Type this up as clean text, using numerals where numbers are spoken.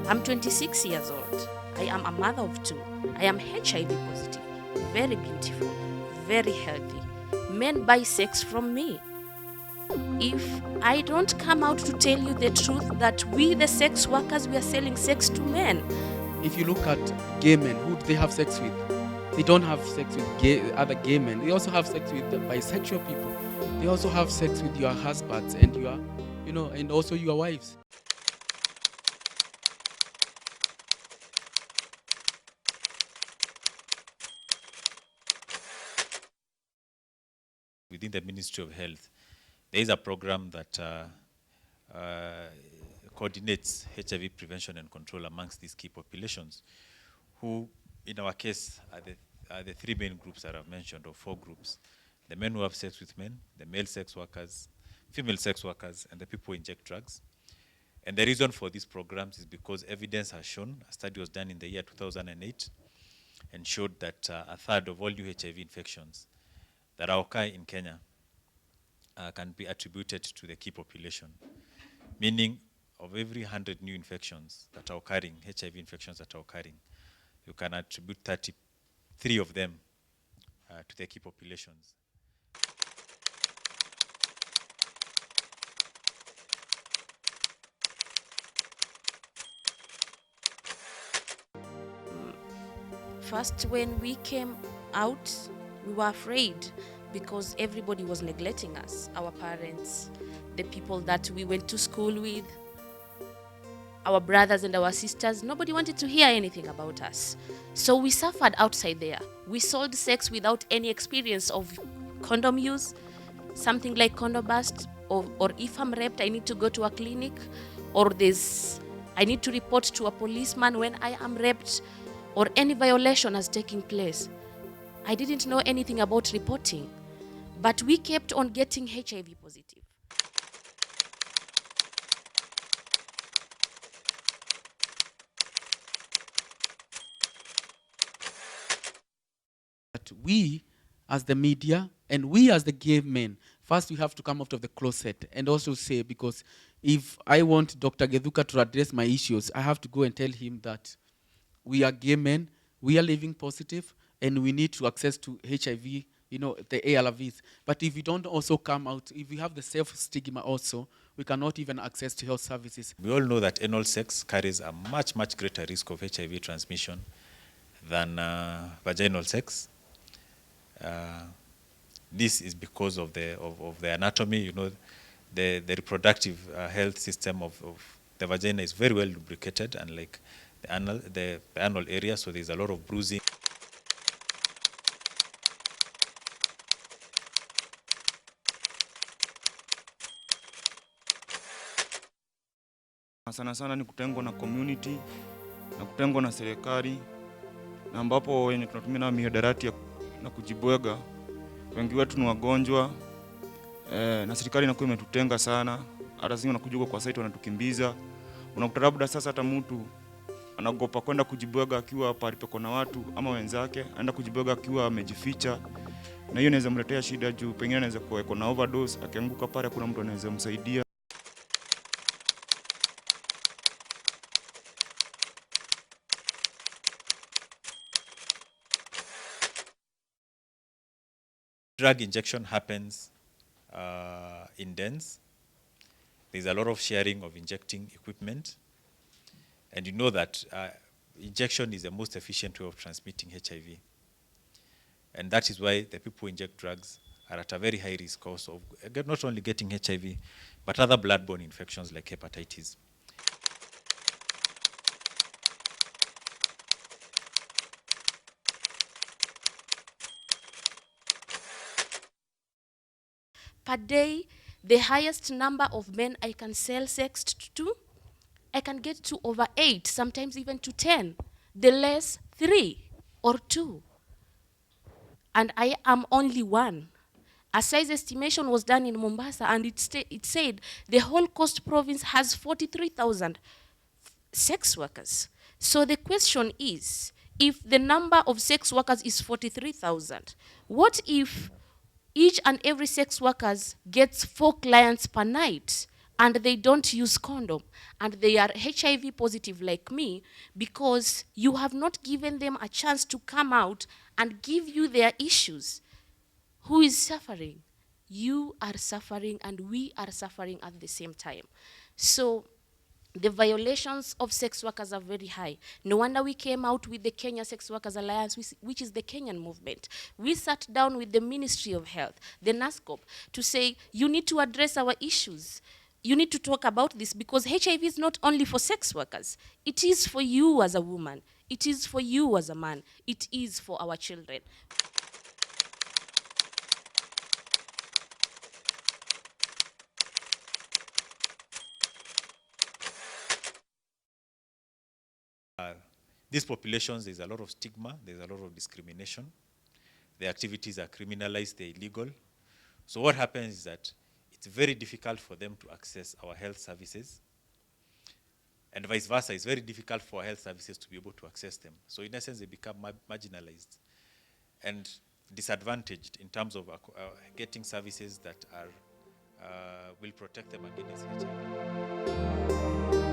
I'm 26 years old. I am a mother of two. I am HIV positive, very beautiful, very healthy. Men buy sex from me. If I don't come out to tell you the truth that we, the sex workers, we are selling sex to men. If you look at gay men, who do they have sex with? They don't have sex with other gay men. They also have sex with bisexual people. They also have sex with your husbands and and also your wives. Within the Ministry of Health, there is a program that coordinates HIV prevention and control amongst these key populations, who, in our case, are the three main groups that I've mentioned, or four groups: the men who have sex with men, the male sex workers, female sex workers, and the people who inject drugs. And the reason for these programs is because evidence has shown, a study was done in the year 2008, and showed that a third of all new HIV infections that occur in Kenya can be attributed to the key population. Meaning, of every 100 new infections that are occurring, HIV infections that are occurring, you can attribute 33 of them to the key populations. First, when we came out, we were afraid because everybody was neglecting us, our parents, the people that we went to school with, our brothers and our sisters. Nobody wanted to hear anything about us. So we suffered outside there. We sold sex without any experience of condom use, something like condom bust, or if I'm raped, I need to go to a clinic, or I need to report to a policeman when I am raped, or any violation has taken place. I didn't know anything about reporting, but we kept on getting HIV positive. That we, as the media, and we as the gay men, first we have to come out of the closet and also say, because if I want Dr. Gedhuka to address my issues, I have to go and tell him that we are gay men, we are living positive, and we need to access to HIV, the ARVs. But if we don't also come out, if we have the self-stigma also, we cannot even access to health services. We all know that anal sex carries a much, much greater risk of HIV transmission than vaginal sex. This is because of the anatomy. The reproductive health system of the vagina is very well lubricated, unlike the anal area, so there's a lot of bruising. Sana sana ni kutengwa na community na kutengwa na serikali, na ambapo wenye tunatumia na mihadarati na kujibwega, wengi wetu ni wagonjwa, na serikali inakuwa imetutenga sana. Hata sisi wanakuja kwa site wanatukimbiza. Unakuta labda sasa hata mtu anaogopa kwenda kujibwega akiwa pale peko na watu ama wenzake, anaenda kujibwega akiwa amejificha, na hiyo inaweza mletea shida juu pengine anaweza kuwa na overdose, akianguka pale kuna mtu anaweza msaidia. Drug injection happens in dens. There's a lot of sharing of injecting equipment. And you know that injection is the most efficient way of transmitting HIV. And that is why the people who inject drugs are at a very high risk also of not only getting HIV, but other bloodborne infections like hepatitis. Per day, the highest number of men I can sell sex to, I can get to over 8, sometimes even to 10. The less, 3 or 2. And I am only one. A size estimation was done in Mombasa, and it said the whole Coast Province has 43,000 sex workers. So the question is, if the number of sex workers is 43,000, what if each and every sex worker gets 4 clients per night? and they don't use condom, and they are HIV positive like me, because you have not given them a chance to come out and give you their issues. Who is suffering? You are suffering, and we are suffering at the same time. So the violations of sex workers are very high. No wonder we came out with the Kenya Sex Workers Alliance, which is the Kenyan movement. We sat down with the Ministry of Health, the NASCOP, to say, you need to address our issues. You need to talk about this, because HIV is not only for sex workers. It is for you as a woman. It is for you as a man. It is for our children. These populations, there's a lot of stigma, there's a lot of discrimination. The activities are criminalized, they're illegal. So what happens is that it's very difficult for them to access our health services. And vice versa, it's very difficult for health services to be able to access them. So in essence, they become marginalized and disadvantaged in terms of getting services that are will protect them against HIV.